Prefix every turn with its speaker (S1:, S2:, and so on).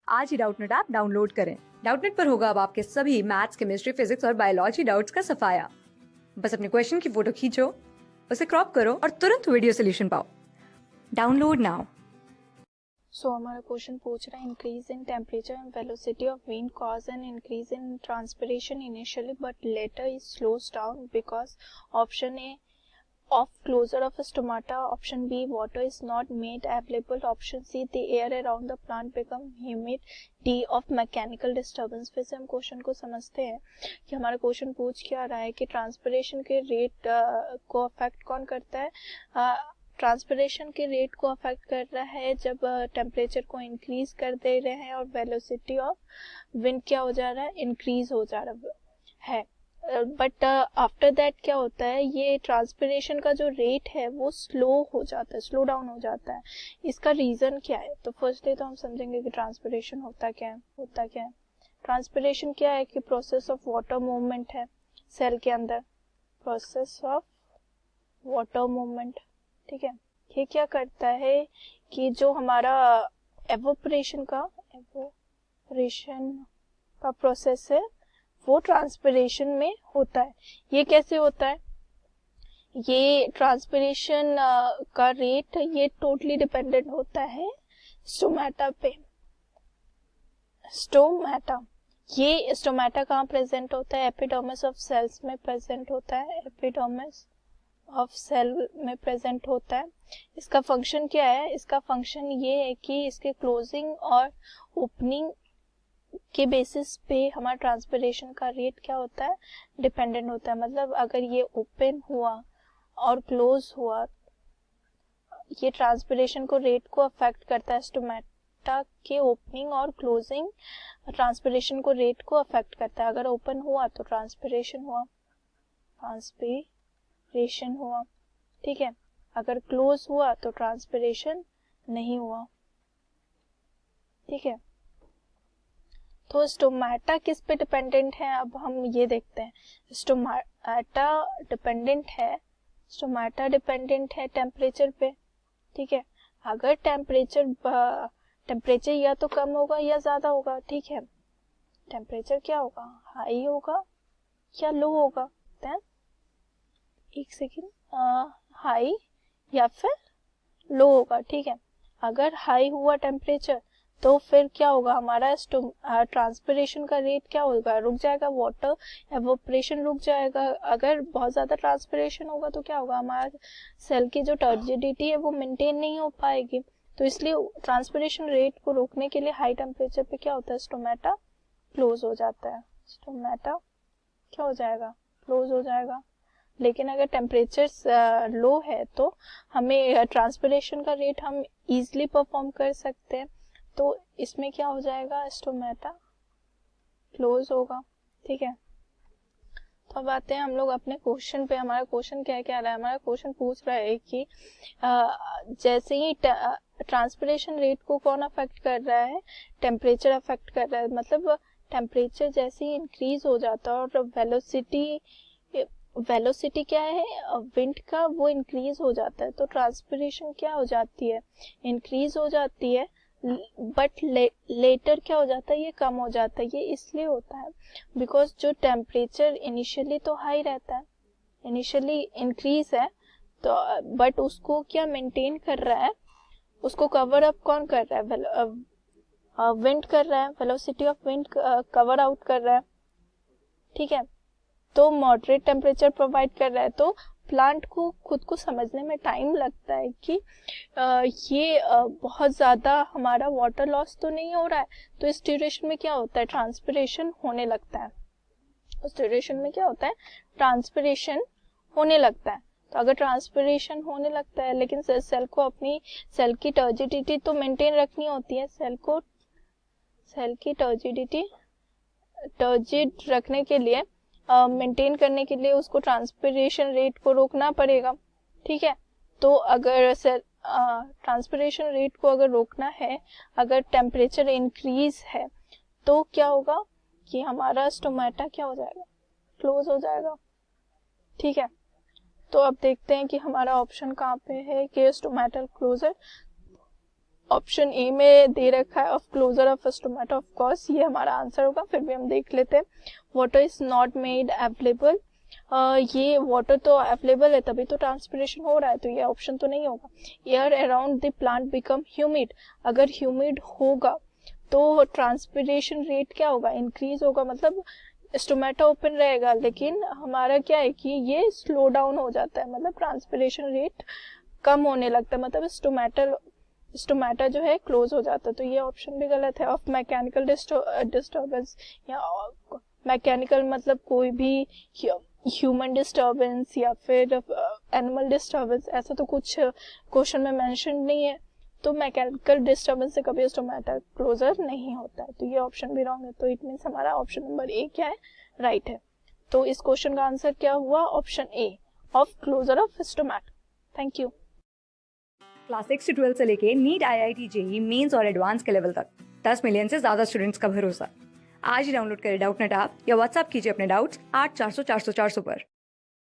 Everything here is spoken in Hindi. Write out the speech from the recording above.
S1: आज ही डाउटनेट ऐप डाउनलोड करें। डाउटनेट पर होगा अब आपके सभी मैथ्स, केमिस्ट्री, फिजिक्स और बायोलॉजी डाउट्स का सफाया। बस अपने क्वेश्चन की फोटो खींचो, उसे क्रॉप करो और तुरंत वीडियो सोल्यूशन पाओ। Download now.
S2: सो हमारा क्वेश्चन पूछ रहा है increase in temperature and velocity of wind cause an increase in transpiration initially but later is slows down because option a of closure of stomata, option B water is not made available, option C the air around the plant become humid, D of mechanical disturbance। फिर से हम क्वेश्चन को समझते हैं कि हमारा क्वेश्चन पूछ क्या रहा है कि ट्रांसपिरेशन के रेट को अफेक्ट कौन करता है। ट्रांसपिरेशन के रेट को अफेक्ट कर रहा है जब टेम्परेचर को इंक्रीज कर दे रहे हैं और वेलोसिटी ऑफ विंड क्या हो जा रहा है, इंक्रीज हो जा रहा है। बट आफ्टर दैट क्या होता है, ये ट्रांसपिरेशन का जो रेट है वो स्लो हो जाता है, स्लो डाउन हो जाता है। इसका रीजन क्या है? तो फर्स्टली तो हम समझेंगे कि ट्रांसपिरेशन होता क्या है। ट्रांसपिरेशन क्या है कि प्रोसेस ऑफ वाटर मूवमेंट है सेल के अंदर, प्रोसेस ऑफ वाटर मूवमेंट। ठीक है, ये क्या करता है कि जो हमारा एवोपरेशन का प्रोसेस है वो ट्रांसपिरेशन में होता है। ये कैसे होता है? ये ट्रांसपिरेशन का रेट ये टोटली डिपेंडेंट होता है स्टोमेटा पे। ये स्टोमेटा कहाँ प्रेजेंट होता है? एपिडर्मिस ऑफ सेल्स में प्रेजेंट होता है, एपिडर्मिस ऑफ सेल में प्रेजेंट होता है। इसका फंक्शन क्या है? इसका फंक्शन ये है कि इसके क्लोजिंग और ओपनिंग के बेसिस पे हमारा ट्रांसपिरेशन का रेट क्या होता है, डिपेंडेंट होता है। मतलब अगर ये ओपन हुआ और क्लोज हुआ, ये ट्रांसपिरेशन को रेट को अफेक्ट करता है। स्टोमेटा के ओपनिंग और क्लोजिंग ट्रांसपिरेशन को रेट को अफेक्ट करता है। अगर ओपन हुआ तो ट्रांसपिरेशन हुआ, ठीक है। अगर क्लोज हुआ तो ट्रांसपिरेशन नहीं हुआ, ठीक है। तो स्टोमेटा किस पे डिपेंडेंट है, अब हम ये देखते हैं। स्टोमेटा डिपेंडेंट है टेम्परेचर पे, ठीक है। अगर टेम्परेचर या तो कम होगा या ज्यादा होगा, ठीक है। टेम्परेचर क्या होगा, हाई होगा या लो होगा? एक सेकेंड, हाई या फिर लो होगा, ठीक है। अगर हाई हुआ टेम्परेचर तो फिर क्या होगा, हमारा ट्रांसपिरेशन का रेट क्या होगा, रुक जाएगा, वाटर एवोपरेशन रुक जाएगा। अगर बहुत ज्यादा ट्रांसपिरेशन होगा तो क्या होगा, हमारा सेल की जो टर्जिडिटी है वो मेंटेन नहीं हो पाएगी। तो इसलिए ट्रांसपिरेशन रेट को रोकने के लिए हाई टेम्परेचर पे क्या होता है, स्टोमेटा क्लोज हो जाता है। स्टोमेटा क्या हो जाएगा, क्लोज हो जाएगा। लेकिन अगर टेम्परेचर लो है तो हमें ट्रांसपिरेशन का रेट हम इजिली परफॉर्म कर सकते हैं। तो इसमें क्या हो जाएगा, स्टोमेटा क्लोज होगा, ठीक है। तो अब आते हैं हम लोग अपने क्वेश्चन पे। हमारा क्वेश्चन क्या रहा है? हमारा क्वेश्चन पूछ रहा है कि जैसे ही ट्रांसपिरेशन रेट को कौन अफेक्ट कर रहा है, टेम्परेचर अफेक्ट कर रहा है। मतलब टेम्परेचर जैसे ही इंक्रीज हो जाता है और वेलोसिटी क्या है विंड का, वो इंक्रीज हो जाता है, तो ट्रांसपिरेशन क्या हो जाती है, इंक्रीज हो जाती है। बट लेटर क्या हो जाता है, ये कम हो जाता है। ये इसलिए होता है बिकॉज जो टेम्परेचर इनिशियली तो हाई रहता है, इनिशियली इंक्रीज है, तो बट उसको क्या मेंटेन कर रहा है, उसको कवर अप कौन कर रहा है, विंड कर रहा है। Velocity of wind cover out कर रहा है, ठीक है। तो मॉडरेट टेम्परेचर प्रोवाइड कर रहा है। तो प्लांट को खुद को समझने में टाइम लगता है कि ये बहुत ज्यादा हमारा वाटर लॉस तो नहीं हो रहा है। तो इस ड्यूरेशन में क्या होता है, ट्रांसपिरेशन होने लगता है। उस ड्यूरेशन में क्या होता है, ट्रांसपिरेशन होने लगता है। तो अगर ट्रांसपिरेशन होने लगता है, लेकिन सेल को अपनी सेल की टर्जिडिटी तो मेंटेन रखनी होती है। सेल की टर्जिड रखने के लिए, मेंटेन करने के लिए उसको ट्रांसपिरेशन रेट को रोकना पड़ेगा, ठीक है। तो अगर ट्रांसपिरेशन रेट को अगर रोकना है, अगर टेम्परेचर इंक्रीज है, तो क्या होगा कि हमारा स्टोमेटा क्या हो जाएगा, क्लोज हो जाएगा, ठीक है। तो अब देखते हैं कि हमारा ऑप्शन कहाँ पे है कि स्टोमेटल क्लोजर। ऑप्शन ए में दे रखा है of closure of stomata, of course ये हमारा आंसर होगा। फिर भी हम देख लेते हैं। Water is not made available, ये वाटर तो अवेलेबल है तभी तो ट्रांसपिरेशन हो रहा है, तो ये ऑप्शन तो नहीं होगा। Air around the plant become humid, अगर ह्यूमिड होगा तो ट्रांसपिरेशन रेट क्या होगा, इंक्रीज होगा, मतलब स्टोमेटा ओपन रहेगा, लेकिन हमारा क्या है कि ये स्लो डाउन हो जाता है, मतलब ट्रांसपिरेशन रेट कम होने लगता है, मतलब स्टोमेटा जो है क्लोज हो जाता है। तो ये ऑप्शन भी गलत है। ऑफ मैकेनिकल डिस्टर्बेंस, या मैकेनिकल मतलब कोई भी ह्यूमन डिस्टर्बेंस या फिर एनिमल डिस्टर्बेंस, ऐसा तो कुछ क्वेश्चन में मेंशन नहीं है, तो मैकेनिकल डिस्टर्बेंस से कभी स्टोमेटा क्लोजर नहीं होता है, तो ये ऑप्शन भी रॉन्ग है। तो इट मीन्स हमारा ऑप्शन नंबर ए क्या है, राइट है। तो इस क्वेश्चन का आंसर क्या हुआ, option A of closure of stomata. Thank you.
S1: Class 6 से 12 से लेके नीट, IIT, JEE मेंस और एडवांस के लेवल तक 10 मिलियन से ज्यादा स्टूडेंट्स का भरोसा। आज ही डाउनलोड करें डाउटनेट ऐप या व्हाट्सएप कीजिए अपने डाउट्स 8400 400 400 पर।